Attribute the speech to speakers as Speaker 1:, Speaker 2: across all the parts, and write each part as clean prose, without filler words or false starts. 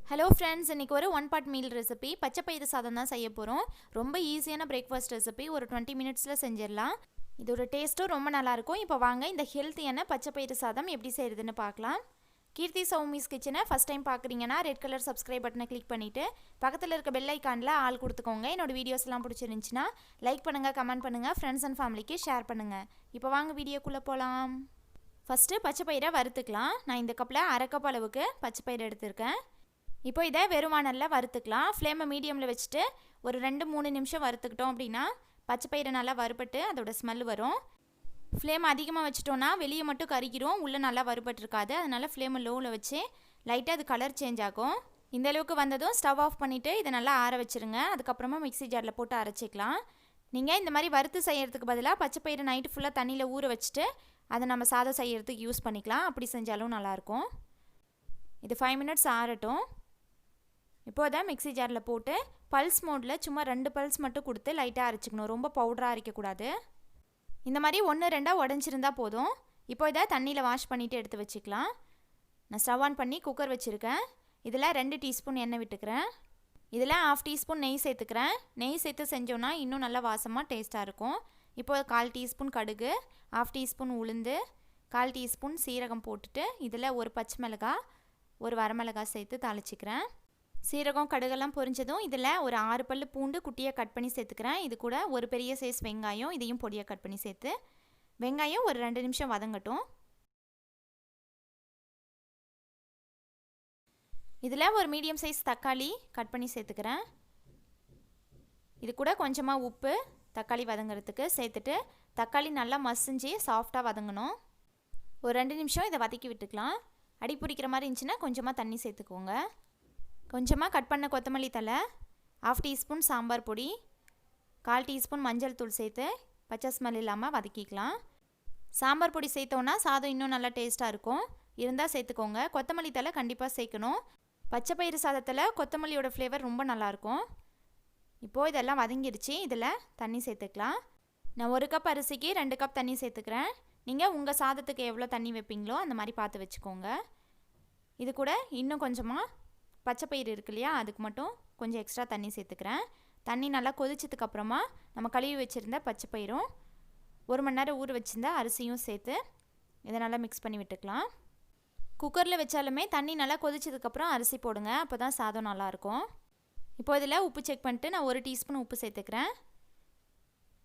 Speaker 1: Hello friends, இன்றைக்கி ஒரு one part meal recipe பச்சைப்பயிறு சாதம் தான் செய்ய போகிறோம். ரொம்ப ஈஸியான பிரேக்ஃபாஸ்ட் ரெசிபி, ஒரு 20 மினிட்ஸில் செஞ்சிடலாம். இதோட டேஸ்ட்டும் ரொம்ப நல்லாயிருக்கும். இப்போ வாங்க இந்த ஹெல்த்தியான பச்சைப்பயிறு சாதம் எப்படி செய்கிறதுன்னு பார்க்கலாம். KeerthiSowmi's கிச்சனை ஃபஸ்ட் டைம் பார்க்குறீங்கன்னா ரெட் கலர் சப்ஸ்கிரைப் பட்டனை கிளிக் பண்ணிவிட்டு பக்கத்தில் இருக்க பெல் ஐக்கானில் ஆல் கொடுத்துக்கோங்க. என்னோடய வீடியோஸ்லாம் பிடிச்சிருந்துச்சின்னா லைக் பண்ணுங்கள், கமெண்ட் பண்ணுங்கள், ஃப்ரெண்ட்ஸ் அண்ட் ஃபேமிலிக்கு ஷேர் பண்ணுங்கள். இப்போ வாங்க வீடியோக்குள்ளே போகலாம். ஃபஸ்ட்டு பச்சைப்பயிரை வறுத்துக்கலாம். நான் இந்த கப்பில் அரை கப் அளவுக்கு பச்சைப்பயிறு எடுத்திருக்கேன். இப்போ இதை வெறுவானல்ல வறுத்துக்கலாம். ஃப்ளேமை மீடியமில் வச்சுட்டு ஒரு 2-3 நிமிஷம் வறுத்துக்கிட்டோம் அப்படின்னா பச்சைப்பயிறு நல்லா வறுபட்டு அதோட ஸ்மெல் வரும். ஃப்ளேம் அதிகமாக வச்சுட்டோன்னா வெளியே மட்டும் கறிக்கிறோம், உள்ளே நல்லா வறுபட்டுருக்காது. அதனால் ஃப்ளேமை லோவில் வச்சு லைட்டாக அது கலர் சேஞ்ச் ஆகும். இந்த அளவுக்கு வந்ததும் ஸ்டவ் ஆஃப் பண்ணிவிட்டு இதை நல்லா ஆற வச்சுருங்க. அதுக்கப்புறமா மிக்ஸி ஜாரில் போட்டு அரைச்சிக்கலாம். நீங்கள் இந்த மாதிரி வறுத்து செய்கிறதுக்கு பதிலாக பச்சைப்பயிறு நைட்டு ஃபுல்லாக தண்ணியில் ஊற வச்சுட்டு அதை நம்ம சாதம் செய்கிறதுக்கு யூஸ் பண்ணிக்கலாம். அப்படி செஞ்சாலும் நல்லாயிருக்கும். இது 5 மினிட்ஸ் ஆறட்டும். இப்போ அதை மிக்ஸி ஜாரில் போட்டு பல்ஸ் மோடில் சும்மா 2 பல்ஸ் மட்டும் கொடுத்து லைட்டாக அரைச்சிக்கணும். ரொம்ப பவுடராக அரைக்கக்கூடாது. இந்த மாதிரி 1-2 உடஞ்சிருந்தா போதும். இப்போ இதை தண்ணியில் வாஷ் பண்ணிவிட்டு எடுத்து வச்சுக்கலாம். நான் ஸ்டவ் ஆன் பண்ணி குக்கர் வச்சுருக்கேன். இதில் 2 டீஸ்பூன் எண்ணெய் விட்டுக்கிறேன். இதில் 1/2 டீஸ்பூன் நெய் சேர்த்துக்கிறேன். நெய் சேர்த்து செஞ்சோன்னா இன்னும் நல்லா வாசமாக டேஸ்ட்டாக இருக்கும். இப்போ 1/4 டீஸ்பூன் கடுகு, 1/2 டீஸ்பூன் உளுந்து, 1/4 டீஸ்பூன் சீரகம் போட்டுட்டு இதில் ஒரு பச்சை மிளகாய், ஒரு வரமிளகாய் சேர்த்து தாளிச்சிக்கிறேன். சீரகம் கடுகெல்லாம் பொரிஞ்சதும் இதில் ஒரு 6 பல்லு பூண்டு குட்டியாக கட் பண்ணி சேர்த்துக்கிறேன். இது கூட ஒரு பெரிய சைஸ் வெங்காயம், இதையும் பொடியாக கட் பண்ணி சேர்த்து வெங்காயம் ஒரு 2 நிமிஷம் வதங்கட்டும். இதில் ஒரு மீடியம் சைஸ் தக்காளி கட் பண்ணி சேர்த்துக்கிறேன். இது கூட கொஞ்சமாக உப்பு தக்காளி வதங்கிறதுக்கு சேர்த்துட்டு தக்காளி நல்லா மசிஞ்சு சாஃப்டாக வதங்கணும். ஒரு 2 நிமிஷம் இதை வதக்கி விட்டுக்கலாம். அடி பிடிக்கிற மாதிரி இருந்துச்சுன்னா கொஞ்சமாக தண்ணி சேர்த்துக்கோங்க. கொஞ்சமாக கட் பண்ண கொத்தமல்லி தழை, 1/2 டீஸ்பூன் சாம்பார் பொடி, 1/4 டீஸ்பூன் மஞ்சள் தூள் சேர்த்து பச்சை ஸ்மெல் இல்லாமல் வதக்கிக்கலாம். சாம்பார் பொடி சேர்த்தோன்னா சாதம் இன்னும் நல்லா டேஸ்ட்டாக இருக்கும். இருந்தால் சேர்த்துக்கோங்க. கொத்தமல்லி தழை கண்டிப்பாக சேர்க்கணும். பச்சைப்பயிறு சாதத்தில் கொத்தமல்லியோட ஃப்ளேவர் ரொம்ப நல்லாயிருக்கும். இப்போது இதெல்லாம் வதங்கிடுச்சு. இதில் தண்ணி சேர்த்துக்கலாம். நான் 1 கப் அரிசிக்கு 2 கப் தண்ணி சேர்த்துக்கிறேன். நீங்கள் உங்கள் சாதத்துக்கு எவ்வளோ தண்ணி வைப்பீங்களோ அந்த மாதிரி பார்த்து வச்சுக்கோங்க. இது கூட இன்னும் கொஞ்சமாக பச்சைப்பயிறு இருக்கு இல்லையா, அதுக்கு மட்டும் கொஞ்சம் எக்ஸ்ட்ரா தண்ணி சேர்த்துக்கிறேன். தண்ணி நல்லா கொதிச்சதுக்கப்புறமா நம்ம கழுவி வச்சுருந்த பச்சைப்பயிரும் 1 மணி நேரம் ஊற வச்சுருந்த அரிசியும் சேர்த்து இதை நல்லா மிக்ஸ் பண்ணி விட்டுக்கலாம். குக்கரில் வச்சாலுமே தண்ணி நல்லா கொதிச்சதுக்கப்புறம் அரிசி போடுங்க, அப்போ தான் சாதம் நல்லாயிருக்கும். இப்போ இதில் உப்பு செக் பண்ணிட்டு நான் 1 டீஸ்பூன் உப்பு சேர்த்துக்கிறேன்.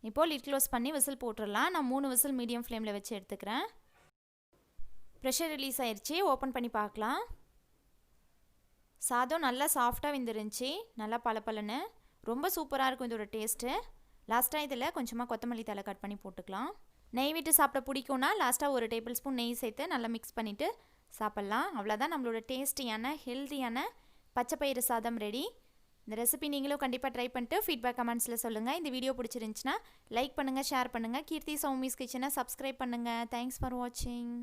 Speaker 1: இப்போது லிட் க்ளோஸ் பண்ணி விசில் போட்டுடலாம். நான் 3 விசில் மீடியம் ஃப்ளேமில் வச்சு எடுத்துக்கிறேன். ப்ரெஷர் ரிலீஸ் ஆயிடுச்சு. ஓப்பன் பண்ணி பார்க்கலாம். சாதம் நல்லா சாஃப்டாக வெந்துருந்துச்சு, நல்லா பளபளன்னு ரொம்ப சூப்பராக இருக்கும் இதோட டேஸ்ட்டு. லாஸ்ட்டாக இதில் கொஞ்சமாக கொத்தமல்லி தழை கட் பண்ணி போட்டுக்கலாம். நெய் விட்டு சாப்பிட பிடிக்கும்னா லாஸ்ட்டாக 1 டேபிள் ஸ்பூன் நெய் சேர்த்து நல்லா மிக்ஸ் பண்ணிவிட்டு சாப்பிட்லாம். அவ்வளோதான், நம்மளோட டேஸ்டியான ஹெல்த்தியான பச்சைப்பயிறு சாதம் ரெடி. இந்த ரெசிபி நீங்களும் கண்டிப்பாக ட்ரை பண்ணிட்டு ஃபீட்பேக் கமெண்ட்ஸில் சொல்லுங்கள். இந்த வீடியோ பிடிச்சிருந்துச்சின்னா லைக் பண்ணுங்கள், ஷேர் பண்ணுங்கள். KeerthiSowmi's கிச்சனை சப்ஸ்கிரைப் பண்ணுங்கள். தேங்க்ஸ் ஃபார் வாட்சிங்.